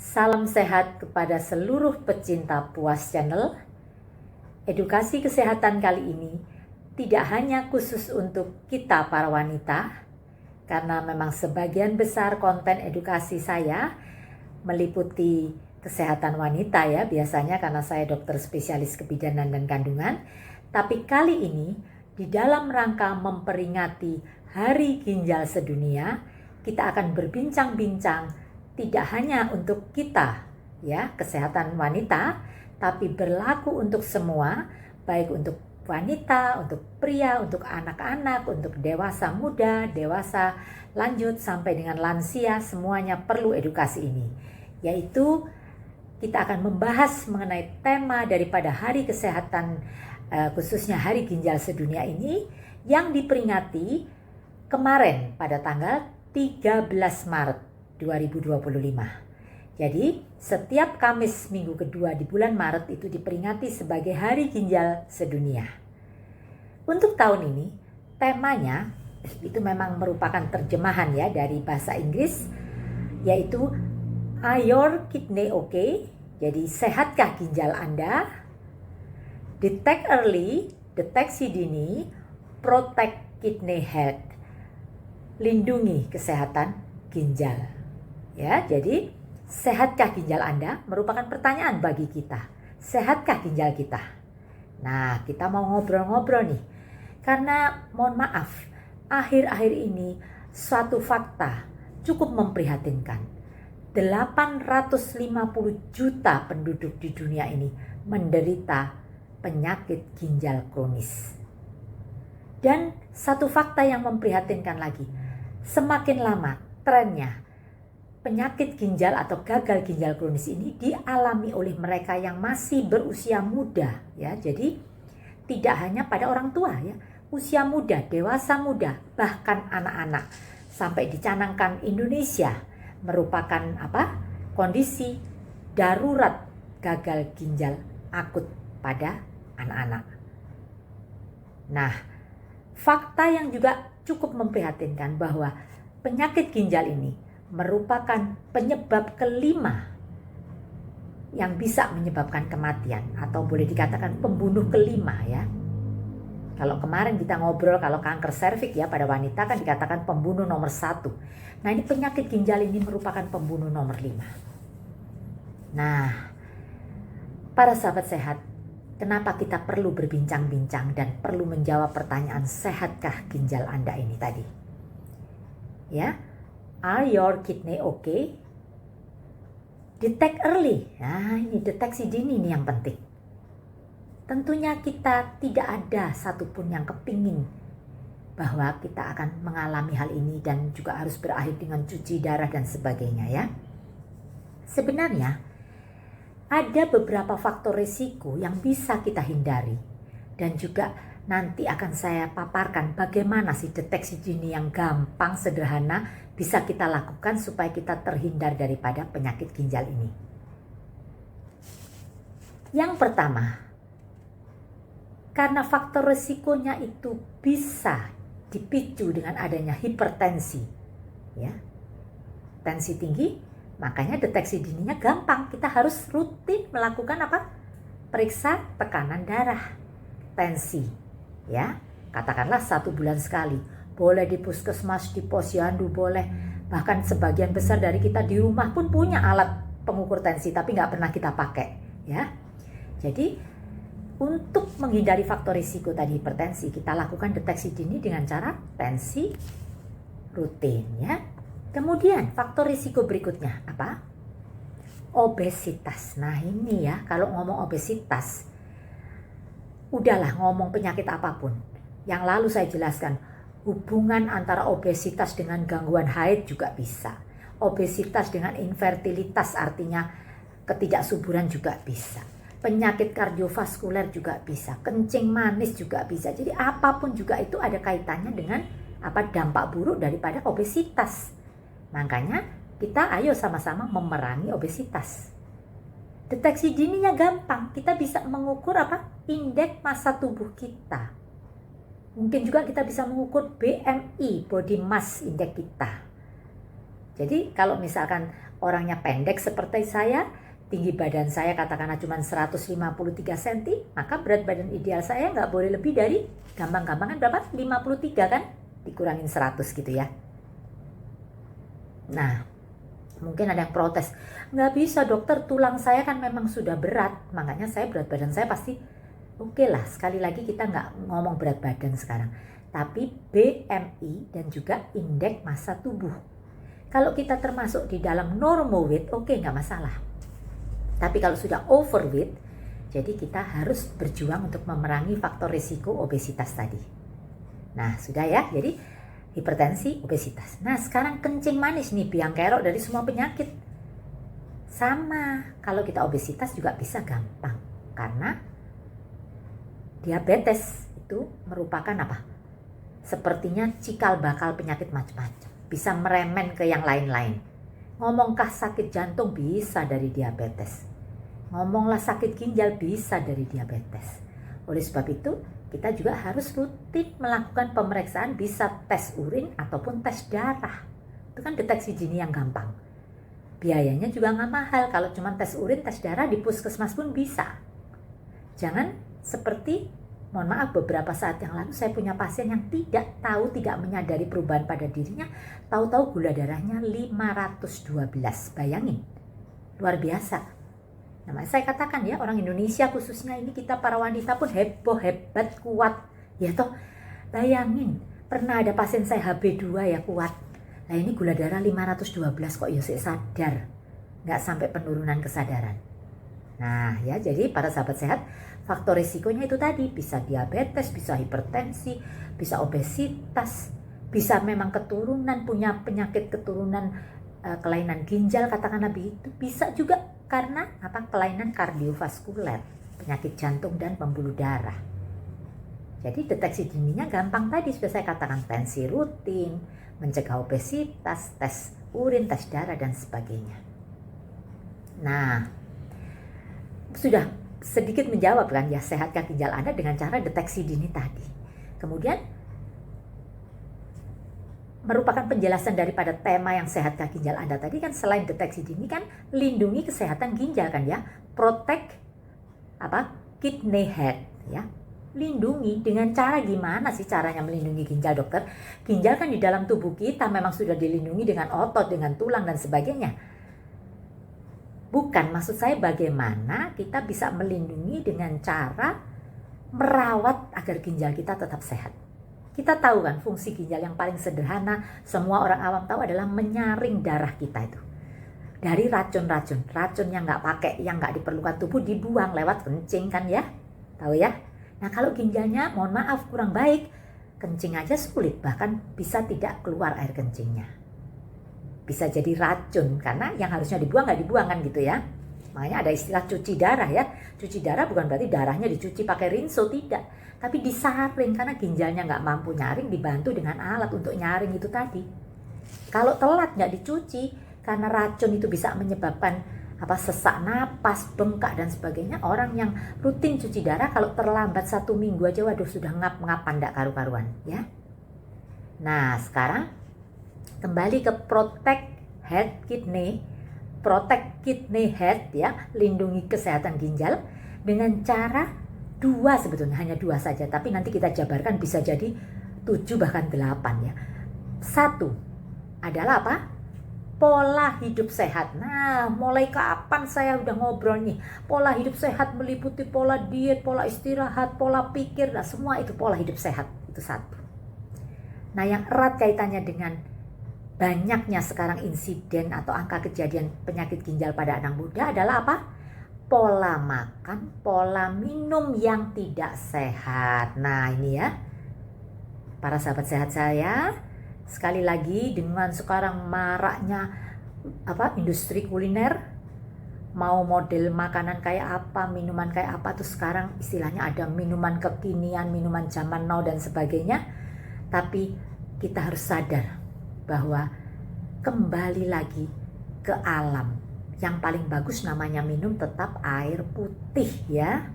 Salam sehat kepada seluruh pecinta Puas Channel. Edukasi kesehatan kali ini tidak hanya khusus untuk kita para wanita, karena memang sebagian besar konten edukasi saya meliputi kesehatan wanita ya, biasanya karena saya dokter spesialis kebidanan dan kandungan. Tapi kali ini di dalam rangka memperingati Hari Ginjal Sedunia, kita akan berbincang-bincang tidak hanya untuk kita ya, kesehatan wanita, tapi berlaku untuk semua, baik untuk wanita, untuk pria, untuk anak-anak, untuk dewasa muda, dewasa lanjut sampai dengan lansia, semuanya perlu edukasi ini. Yaitu kita akan membahas mengenai tema daripada Hari Kesehatan, khususnya Hari Ginjal Sedunia ini, yang diperingati kemarin pada tanggal 13 Maret 2025. Jadi setiap Kamis minggu kedua di bulan Maret itu diperingati sebagai Hari Ginjal Sedunia. Untuk tahun ini temanya itu memang merupakan terjemahan ya dari bahasa Inggris, yaitu Are your kidney okay? Jadi sehatkah ginjal Anda? Detect early, deteksi dini, protect kidney health. Lindungi kesehatan ginjal. Ya, jadi sehatkah ginjal Anda merupakan pertanyaan bagi kita. Sehatkah ginjal kita? Nah, kita mau ngobrol-ngobrol nih. Karena mohon maaf, akhir-akhir ini suatu fakta cukup memprihatinkan. 850 juta penduduk di dunia ini menderita penyakit ginjal kronis. Dan satu fakta yang memprihatinkan lagi, semakin lama trennya penyakit ginjal atau gagal ginjal kronis ini dialami oleh mereka yang masih berusia muda ya. Jadi tidak hanya pada orang tua ya, usia muda, dewasa muda, bahkan anak-anak. Sampai dicanangkan Indonesia merupakan kondisi darurat gagal ginjal akut pada anak-anak. Nah, fakta yang juga cukup memprihatinkan bahwa penyakit ginjal ini merupakan penyebab kelima yang bisa menyebabkan kematian, atau boleh dikatakan pembunuh kelima ya. Kalau kemarin kita ngobrol kalau kanker serviks ya pada wanita kan dikatakan pembunuh nomor 1. Nah, ini penyakit ginjal ini merupakan pembunuh nomor 5. Nah, para sahabat sehat, kenapa kita perlu berbincang-bincang dan perlu menjawab pertanyaan sehatkah ginjal Anda ini tadi? Ya, are your kidney okay? Detect early. Nah, ini deteksi dini nih yang penting. Tentunya kita tidak ada satupun yang kepingin bahwa kita akan mengalami hal ini dan juga harus berakhir dengan cuci darah dan sebagainya ya. Sebenarnya ada beberapa faktor risiko yang bisa kita hindari, dan juga nanti akan saya paparkan bagaimana sih deteksi dini yang gampang, sederhana bisa kita lakukan supaya kita terhindar daripada penyakit ginjal ini. Yang pertama, karena faktor risikonya itu bisa dipicu dengan adanya hipertensi, ya, tensi tinggi, makanya deteksi dininya gampang. Kita harus rutin melakukan periksa tekanan darah, tensi, ya, katakanlah 1 bulan sekali. Boleh di puskesmas, di posyandu boleh, bahkan sebagian besar dari kita di rumah pun punya alat pengukur tensi, tapi nggak pernah kita pakai, ya. Jadi untuk menghindari faktor risiko tadi hipertensi, kita lakukan deteksi dini dengan cara tensi rutin ya. Kemudian faktor risiko berikutnya apa? Obesitas. Nah ini ya, kalau ngomong obesitas, udahlah ngomong penyakit apapun. Yang lalu saya jelaskan, hubungan antara obesitas dengan gangguan haid juga bisa. Obesitas dengan infertilitas, artinya ketidaksuburan juga bisa. Penyakit kardiovaskuler juga bisa, kencing manis juga bisa. Jadi apapun juga itu ada kaitannya dengan dampak buruk daripada obesitas. Makanya kita ayo sama-sama memerangi obesitas. Deteksi dininya gampang, kita bisa mengukur indeks massa tubuh kita. Mungkin juga kita bisa mengukur BMI, body mass index kita. Jadi kalau misalkan orangnya pendek seperti saya, tinggi badan saya katakanlah cuma 153 cm, maka berat badan ideal saya nggak boleh lebih dari, gampang-gampangan berapa? 53 kan? Dikurangin 100 gitu ya. Nah, mungkin ada yang protes, nggak bisa dokter, tulang saya kan memang sudah berat, makanya saya berat badan saya pasti oke lah. Sekali lagi kita nggak ngomong berat badan sekarang, tapi BMI dan juga indeks massa tubuh. Kalau kita termasuk di dalam normal weight, oke, nggak masalah. Tapi kalau sudah overweight, jadi kita harus berjuang untuk memerangi faktor risiko obesitas tadi. Nah, sudah ya, jadi hipertensi, obesitas. Nah, sekarang kencing manis nih, biang kerok dari semua penyakit. Sama, kalau kita obesitas juga bisa gampang. Karena diabetes itu merupakan apa? Sepertinya cikal bakal penyakit macam-macam. Bisa meremen ke yang lain-lain. Ngomongkah sakit jantung bisa dari diabetes. Ngomonglah sakit ginjal bisa dari diabetes. Oleh sebab itu, kita juga harus rutin melakukan pemeriksaan, bisa tes urin ataupun tes darah. Itu kan deteksi dini yang gampang. Biayanya juga nggak mahal, kalau cuma tes urin, tes darah di puskesmas pun bisa. Jangan seperti, mohon maaf, beberapa saat yang lalu saya punya pasien yang tidak menyadari perubahan pada dirinya, tahu-tahu gula darahnya 512, bayangin, luar biasa. Nah, saya katakan ya, orang Indonesia khususnya ini, kita para wanita pun heboh, hebat, kuat. Ya toh, bayangin, pernah ada pasien saya HB2 ya, kuat. Nah ini gula darah 512 kok ya, saya sadar. Nggak sampai penurunan kesadaran. Nah ya, jadi para sahabat sehat, faktor risikonya itu tadi, bisa diabetes, bisa hipertensi, bisa obesitas, bisa memang keturunan, punya penyakit keturunan, kelainan ginjal katakanlah begitu, bisa juga karena apa? Kelainan kardiovaskuler, penyakit jantung dan pembuluh darah. Jadi deteksi dininya gampang tadi, sudah saya katakan, tensi rutin, mencegah obesitas, tes urin, tes darah dan sebagainya. Nah, sudah sedikit menjawab kan ya, sehatkah ginjal Anda dengan cara deteksi dini tadi. Kemudian merupakan penjelasan daripada tema yang sehatkah ginjal Anda tadi kan, selain deteksi dini kan lindungi kesehatan ginjal kan ya, protect kidney health ya. Lindungi dengan cara gimana sih caranya melindungi ginjal, dokter? Ginjal kan di dalam tubuh kita memang sudah dilindungi dengan otot, dengan tulang dan sebagainya. Bukan, maksud saya bagaimana kita bisa melindungi dengan cara merawat agar ginjal kita tetap sehat. Kita tahu kan fungsi ginjal yang paling sederhana, semua orang awam tahu, adalah menyaring darah kita itu. Dari racun-racun yang nggak pakai, yang nggak diperlukan tubuh dibuang lewat kencing kan ya. Tahu ya? Nah kalau ginjalnya mohon maaf kurang baik, kencing aja sulit, bahkan bisa tidak keluar air kencingnya. Bisa jadi racun karena yang harusnya dibuang nggak dibuang kan gitu ya. Makanya ada istilah cuci darah ya. Cuci darah bukan berarti darahnya dicuci pakai rinso, tidak. Tapi disaring karena ginjalnya nggak mampu nyaring, dibantu dengan alat untuk nyaring itu tadi. Kalau telat nggak dicuci, karena racun itu bisa menyebabkan sesak napas, bengkak dan sebagainya. Orang yang rutin cuci darah kalau terlambat 1 minggu aja, waduh sudah ngap-ngapan nggak karu-karuan ya. Nah sekarang kembali ke protect kidney health ya, lindungi kesehatan ginjal dengan cara 2 sebetulnya, hanya 2 saja, tapi nanti kita jabarkan bisa jadi 7 bahkan 8 ya. 1 adalah apa? Pola hidup sehat. Nah, mulai kapan saya udah ngobrol nih? Pola hidup sehat meliputi pola diet, pola istirahat, pola pikir, nah semua itu pola hidup sehat. Itu 1. Nah, yang erat kaitannya dengan banyaknya sekarang insiden atau angka kejadian penyakit ginjal pada anak muda adalah apa? Pola makan, pola minum yang tidak sehat. Nah ini ya, para sahabat sehat saya, sekali lagi dengan sekarang maraknya industri kuliner, mau model makanan kayak apa, minuman kayak apa, tuh sekarang istilahnya ada minuman kekinian, minuman zaman now dan sebagainya. Tapi kita harus sadar bahwa kembali lagi ke alam. Yang paling bagus namanya minum tetap air putih ya.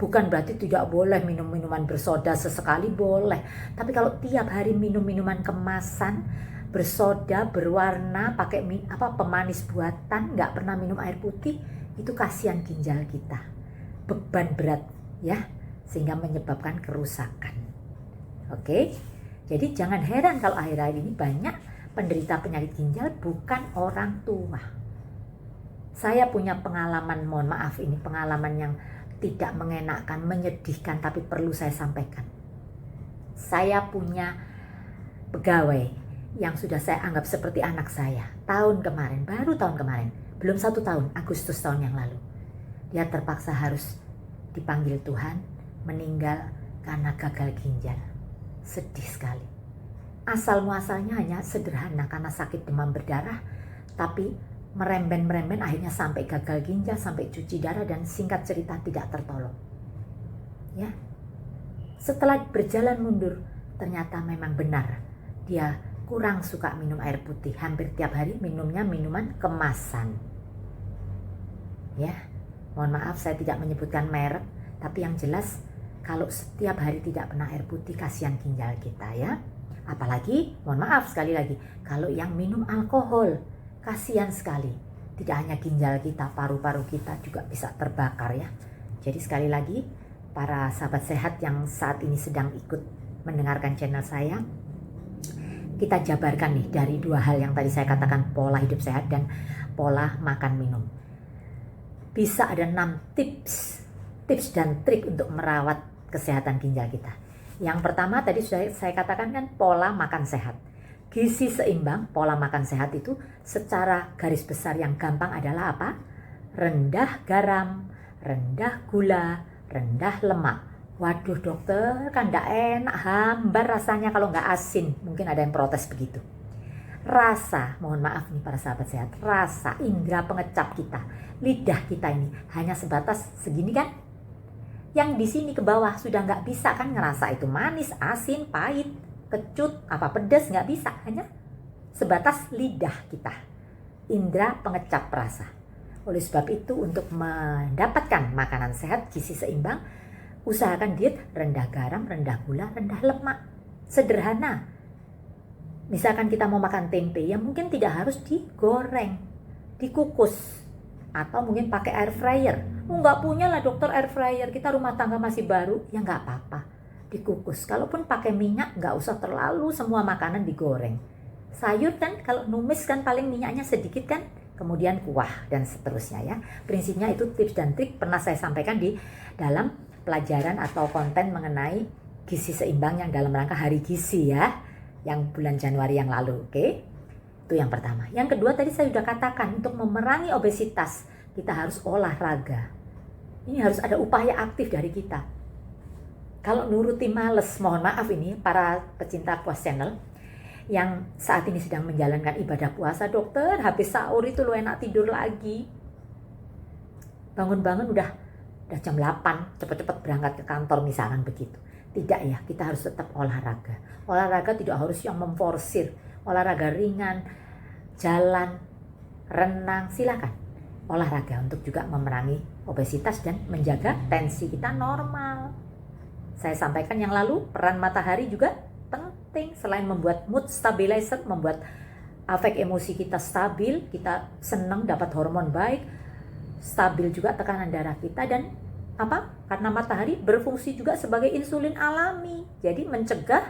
Bukan berarti tidak boleh minum minuman bersoda, sesekali boleh. Tapi kalau tiap hari minum minuman kemasan, bersoda, berwarna, pakai pemanis buatan, nggak pernah minum air putih, itu kasihan ginjal kita, beban berat ya, sehingga menyebabkan kerusakan. Oke, jadi jangan heran kalau akhir-akhir ini banyak penderita penyakit ginjal bukan orang tua. Saya punya pengalaman, mohon maaf ini pengalaman yang tidak mengenakan, menyedihkan, tapi perlu saya sampaikan. Saya punya pegawai yang sudah saya anggap seperti anak saya. Baru tahun kemarin, belum 1 tahun, Agustus tahun yang lalu. Dia terpaksa harus dipanggil Tuhan, meninggal karena gagal ginjal. Sedih sekali. Asal muasalnya hanya sederhana karena sakit demam berdarah, tapi meremben akhirnya sampai gagal ginjal, sampai cuci darah, dan singkat cerita tidak tertolong. Ya. Setelah berjalan mundur, ternyata memang benar dia kurang suka minum air putih. Hampir tiap hari minumnya minuman kemasan. Ya. Mohon maaf saya tidak menyebutkan merek, tapi yang jelas kalau setiap hari tidak pernah air putih, kasihan ginjal kita ya. Apalagi, mohon maaf sekali lagi, kalau yang minum alkohol, kasihan sekali. Tidak hanya ginjal kita, paru-paru kita juga bisa terbakar ya. Jadi sekali lagi, para sahabat sehat yang saat ini sedang ikut mendengarkan channel saya, kita jabarkan nih dari 2 hal yang tadi saya katakan, pola hidup sehat dan pola makan minum. Bisa ada 6 tips dan trik untuk merawat kesehatan ginjal kita. Yang pertama tadi sudah saya katakan kan, pola makan sehat. Gizi seimbang, pola makan sehat itu secara garis besar yang gampang adalah apa? Rendah garam, rendah gula, rendah lemak. Waduh dokter, kan gak enak, hambar rasanya kalau gak asin. Mungkin ada yang protes begitu. Rasa, mohon maaf nih para sahabat sehat, rasa indera pengecap kita, lidah kita ini hanya sebatas segini kan? Yang di sini ke bawah sudah nggak bisa kan ngerasa itu manis, asin, pahit, kecut, pedas, nggak bisa, hanya sebatas lidah kita, indera pengecap rasa. Oleh sebab itu untuk mendapatkan makanan sehat, gizi seimbang, usahakan diet rendah garam, rendah gula, rendah lemak. Sederhana. Misalkan kita mau makan tempe, ya mungkin tidak harus digoreng, dikukus, atau mungkin pakai air fryer. Nggak punya lah dokter air fryer, kita rumah tangga masih baru, ya nggak apa-apa, dikukus. Kalaupun pakai minyak, nggak usah terlalu semua makanan digoreng. Sayur kan kalau numis kan paling minyaknya sedikit kan, kemudian kuah dan seterusnya ya. Prinsipnya itu tips dan trik pernah saya sampaikan di dalam pelajaran atau konten mengenai gizi seimbang yang dalam rangka hari gizi ya, yang bulan Januari yang lalu. Oke, itu yang pertama. Yang kedua tadi saya sudah katakan, untuk memerangi obesitas kita harus olahraga. Ini harus ada upaya aktif dari kita. Kalau nuruti males, mohon maaf ini para pecinta puas channel yang saat ini sedang menjalankan ibadah puasa, dokter habis sahur itu lo enak tidur lagi. Bangun-bangun udah jam 8, cepet-cepet berangkat ke kantor misalkan begitu. Tidak ya, kita harus tetap olahraga. Olahraga tidak harus yang memforsir. Olahraga ringan, jalan, renang, silakan. Olahraga untuk juga memerangi obesitas dan menjaga tensi kita normal. Saya sampaikan yang lalu, peran matahari juga penting. Selain membuat mood stabilizer, membuat afek emosi kita stabil, kita senang dapat hormon baik, stabil juga tekanan darah kita, dan karena matahari berfungsi juga sebagai insulin alami. Jadi mencegah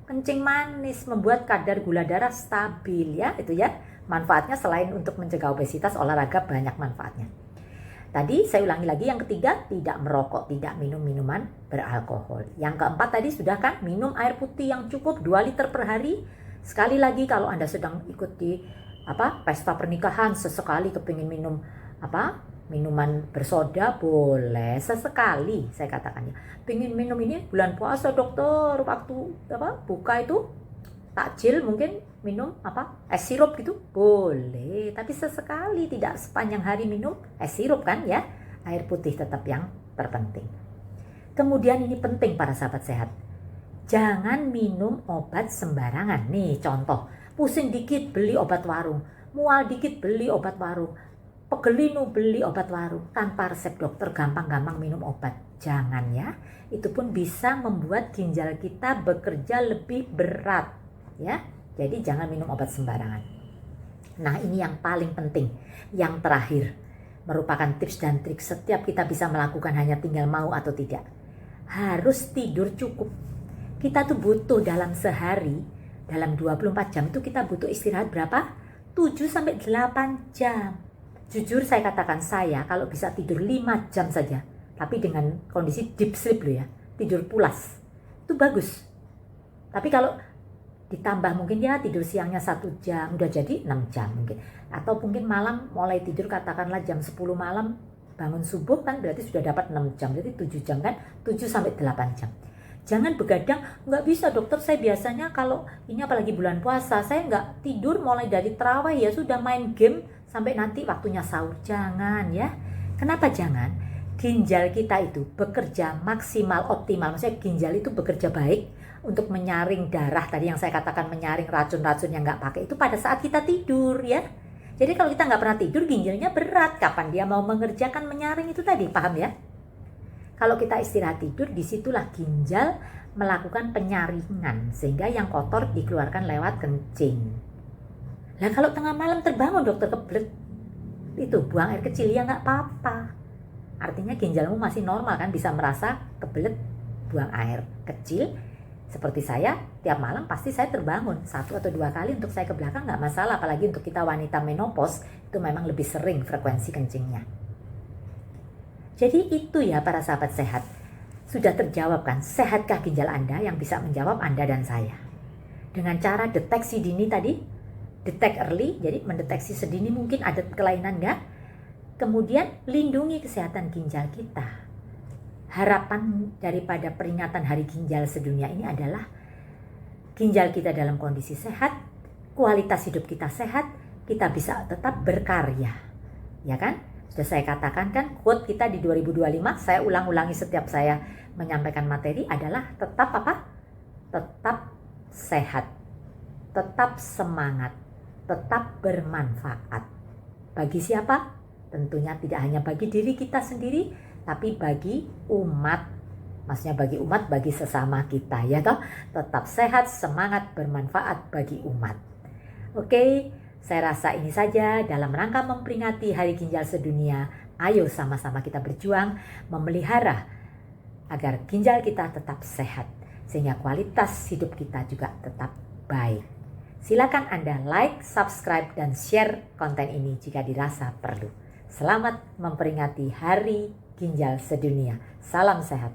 kencing manis, membuat kadar gula darah stabil ya, itu ya. Manfaatnya selain untuk mencegah obesitas, olahraga banyak manfaatnya. Tadi saya ulangi lagi, yang ketiga, tidak merokok, tidak minum minuman beralkohol. Yang keempat tadi sudah kan, minum air putih yang cukup 2 liter per hari. Sekali lagi kalau Anda sedang ikut di pesta pernikahan, sesekali kepingin minum minuman bersoda, boleh sesekali, saya katakannya. Pingin minum ini bulan puasa dokter, waktu buka itu takjil mungkin minum es sirup gitu, boleh, tapi sesekali, tidak sepanjang hari minum es sirup kan ya. Air putih tetap yang terpenting. Kemudian ini penting para sahabat sehat, jangan minum obat sembarangan. Nih contoh, pusing dikit beli obat warung, mual dikit beli obat warung, pegelinu beli obat warung, tanpa resep dokter gampang-gampang minum obat. Jangan ya, itu pun bisa membuat ginjal kita bekerja lebih berat ya. Jadi jangan minum obat sembarangan. Nah, ini yang paling penting. Yang terakhir, merupakan tips dan trik setiap kita bisa melakukan, hanya tinggal mau atau tidak. Harus tidur cukup. Kita tuh butuh dalam sehari, dalam 24 jam itu kita butuh istirahat berapa? 7-8 jam. Jujur saya katakan, saya kalau bisa tidur 5 jam saja, tapi dengan kondisi deep sleep loh ya, tidur pulas, itu bagus. Tapi kalau ditambah mungkin ya tidur siangnya 1 jam, udah jadi 6 jam mungkin. Atau mungkin malam mulai tidur katakanlah jam 10 malam, bangun subuh kan berarti sudah dapat 6 jam, jadi 7 jam kan, 7-8 jam. Jangan begadang, nggak bisa dokter, saya biasanya kalau ini apalagi bulan puasa, saya nggak tidur mulai dari tarawih ya sudah main game sampai nanti waktunya sahur. Jangan ya. Kenapa jangan? Ginjal kita itu bekerja maksimal, optimal. Maksudnya ginjal itu bekerja baik untuk menyaring darah, tadi yang saya katakan menyaring racun-racun yang nggak pakai itu pada saat kita tidur ya. Jadi kalau kita nggak pernah tidur, ginjalnya berat. Kapan dia mau mengerjakan menyaring itu tadi, paham ya? Kalau kita istirahat tidur, disitulah ginjal melakukan penyaringan sehingga yang kotor dikeluarkan lewat kencing. Nah kalau tengah malam terbangun dokter kebelet, itu buang air kecil ya nggak apa-apa. Artinya ginjalmu masih normal kan, bisa merasa kebelet buang air kecil. Seperti saya, tiap malam pasti saya terbangun 1 atau 2 kali, untuk saya ke belakang nggak masalah. Apalagi untuk kita wanita menopause, itu memang lebih sering frekuensi kencingnya. Jadi itu ya para sahabat sehat. Sudah terjawab kan, sehatkah ginjal Anda? Yang bisa menjawab Anda dan saya. Dengan cara deteksi dini tadi, detect early, jadi mendeteksi sedini mungkin ada kelainan nggak? Kemudian lindungi kesehatan ginjal kita. Harapan daripada peringatan Hari Ginjal Sedunia ini adalah ginjal kita dalam kondisi sehat, kualitas hidup kita sehat, kita bisa tetap berkarya. Ya kan? Sudah saya katakan kan, quote kita di 2025, saya ulang-ulangi setiap saya menyampaikan materi adalah tetap apa? Tetap sehat, tetap semangat, tetap bermanfaat. Bagi siapa? Tentunya tidak hanya bagi diri kita sendiri, tapi bagi umat. Maksudnya bagi umat, bagi sesama kita ya toh. Tetap sehat, semangat, bermanfaat bagi umat. Oke. Saya rasa ini saja dalam rangka memperingati Hari Ginjal Sedunia. Ayo sama-sama kita berjuang memelihara agar ginjal kita tetap sehat, sehingga kualitas hidup kita juga tetap baik. Silakan Anda like, subscribe, dan share konten ini jika dirasa perlu. Selamat memperingati Hari Ginjal Sedunia. Salam sehat.